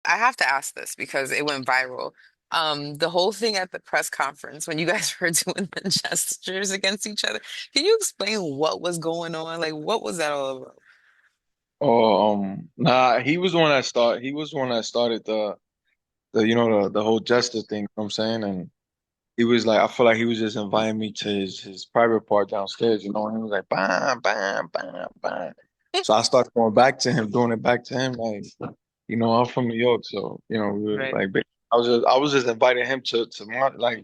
I have to ask this because it went viral. The whole thing at the press conference when you guys were doing the gestures against each other. Can you explain what was going on? Like, what was that all about? Oh, nah, he was the one that started the whole jester thing, you know what I'm saying? And he was like, I feel like he was just inviting me to his private part downstairs, and he was like, bam, bam, bam, bam. So I started going back to him, doing it back to him, like, I'm from New York, so, we were Right. like, I was just inviting him to my, like,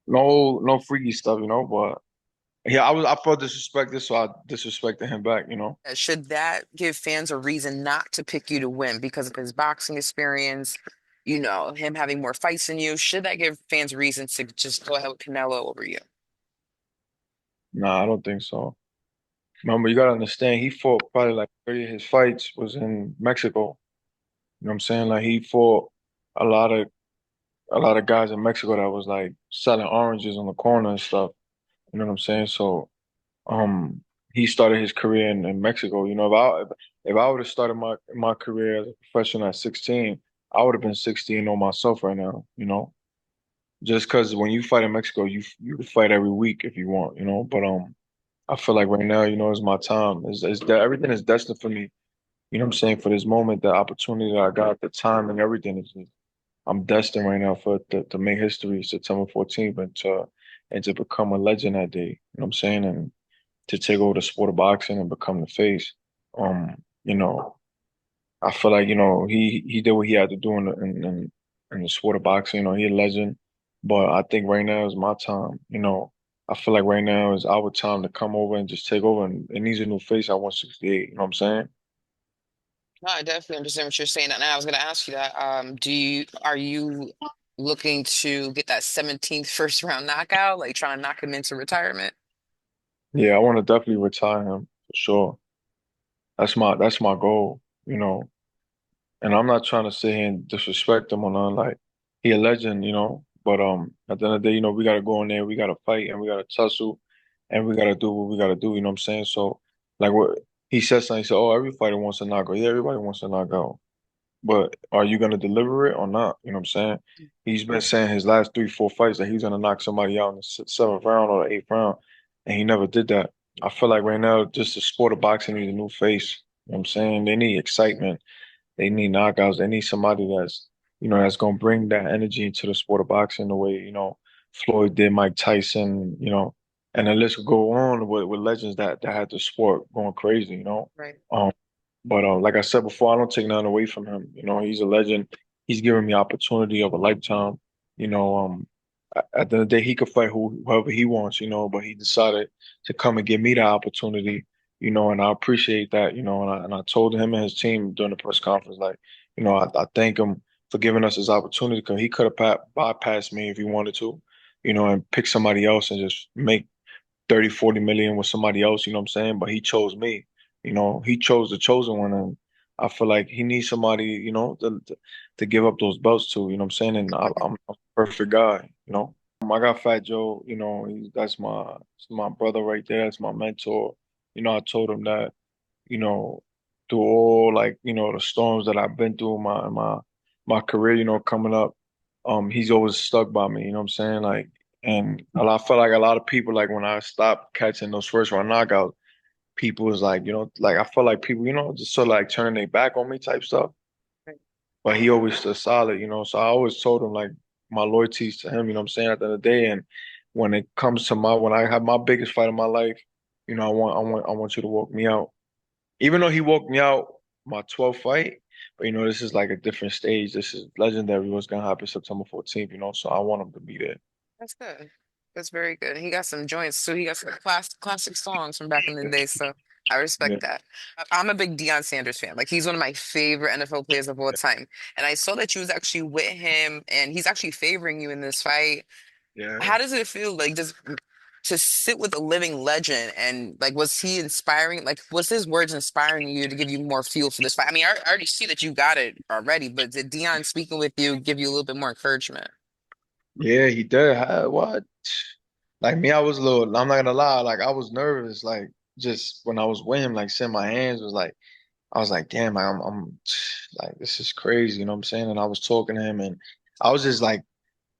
no freaky stuff, but yeah, I felt disrespected, so I disrespected him back. Should that give fans a reason not to pick you to win because of his boxing experience, him having more fights than you? Should that give fans reason to just go ahead with Canelo over you? Nah, I don't think so. Remember, you gotta understand, he fought probably like 30 of his fights was in Mexico. You know what I'm saying? Like he fought a lot of a lot of guys in Mexico that was like selling oranges on the corner and stuff. You know what I'm saying? So um he started his career in Mexico. If I would have started my career as a professional at 16, I would have been 16 on myself right now. Just because when you fight in Mexico, you can fight every week if you want. But I feel like right now, is my time. Is that everything is destined for me. You know what I'm saying? For this moment, the opportunity that I got, the time and everything I'm destined right now to make history September 14th and to become a legend that day. You know what I'm saying? And to take over the sport of boxing and become the face. You know, I feel like, he did what he had to do in the sport of boxing. He a legend. But I think right now is my time. I feel like right now is our time to come over and just take over and he's a new face at 168. You know what I'm saying? No, I definitely understand what you're saying. And I was going to ask you that. Are you looking to get that 17th first round knockout, like trying to knock him into retirement? Yeah, I want to definitely retire him for sure. That's my goal. And I'm not trying to sit here and disrespect him or nothing. Like he a legend. But at the end of the day, we gotta go in there, we gotta fight and we gotta tussle and we gotta do what we gotta do, you know what I'm saying? So like what he said something, he said, oh, every fighter wants a knockout. Yeah, everybody wants a knockout. But are you gonna deliver it or not? You know what I'm saying? He's been saying his last three, 4 fights that he's gonna knock somebody out in the seventh round or the eighth round, and he never did that. I feel like right now, just the sport of boxing needs a new face. You know what I'm saying? They need excitement. They need knockouts. They need somebody that's gonna bring that energy into the sport of boxing the way, Floyd did, Mike Tyson, and the list could go on with legends that had the sport going crazy. Right. Um, but like I said before, I don't take nothing away from him. He's a legend. He's given me opportunity of a lifetime. You know, at the end of the day, he could fight whoever he wants, but he decided to come and give me the opportunity, and I appreciate that, and I told him and his team during the press conference, like, I thank him for giving us this opportunity because he could have bypassed me if he wanted to, and pick somebody else and just make 30, 40 million with somebody else, you know what I'm saying? But he chose me. He chose the chosen one. And I feel like he needs somebody, to give up those belts to, you know what I'm saying? And I'm a perfect guy. I got Fat Joe, that's my brother right there. That's my mentor. I told him that, you know, through all like, the storms that I've been through my career, coming up, he's always stuck by me, you know what I'm saying? Like, and I felt like a lot of people, like when I stopped catching those first round knockouts, people was like, like I felt like people, just sort of like turning their back on me type stuff. But he always stood solid. So I always told him like my loyalties to him, you know what I'm saying, at the end of the day. And when it comes to when I have my biggest fight of my life, I want you to walk me out. Even though he walked me out my 12th fight, but this is like a different stage. This is legendary. What's gonna happen September 14th, so I want him to be there. That's good. That's very good. He got some joints too. He got some classic songs from back in the day. So I Yeah, respect that. I'm a big Deion Sanders fan. Like he's one of my favorite NFL players of all time. And I saw that you was actually with him and he's actually favoring you in this fight. yeah. How does it feel like just to sit with a living legend and like was he inspiring? Like was his words inspiring you to give you more fuel for this fight? I mean, I already see that you got it already, but did Deion speaking with you give you a little bit more encouragement? Yeah, he did. What? Like me, I was a little, I'm not gonna lie, like I was nervous, like just when I was with him, like seeing my hands was like, I was like, damn, I'm like this is crazy, you know what I'm saying? And I was talking to him and I was just like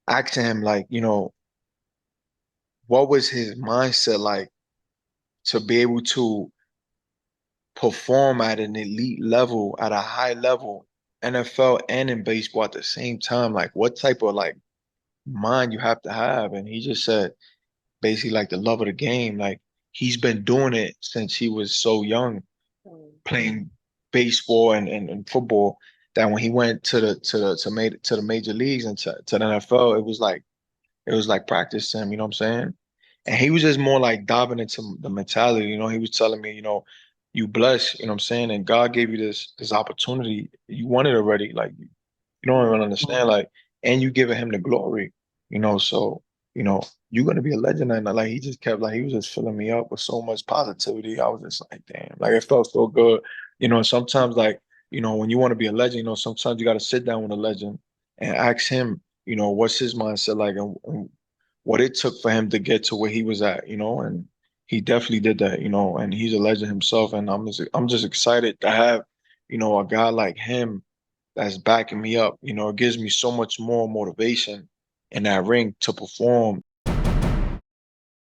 asking him like, what was his mindset like to be able to perform at an elite level, at a high level, NFL and in baseball at the same time? Like what type of like mind you have to have? And he just said basically like the love of the game. Like he's been doing it since he was so young, playing baseball and football, that when he went to the major leagues and to the NFL, it was like practice to him, you know what I'm saying? And he was just more like diving into the mentality, he was telling me, you blessed, you know what I'm saying? And God gave you this opportunity. You won it already. Like you don't even understand, like, and you giving him the glory, so, you know, you're gonna be a legend. And like he just kept like he was just filling me up with so much positivity. I was just like, damn, like it felt so good. Sometimes like, when you want to be a legend, sometimes you gotta sit down with a legend and ask him, what's his mindset like and what it took for him to get to where he was at, and he definitely did that, and he's a legend himself. And I'm just excited to have, a guy like him that's backing me up. It gives me so much more motivation in that ring to perform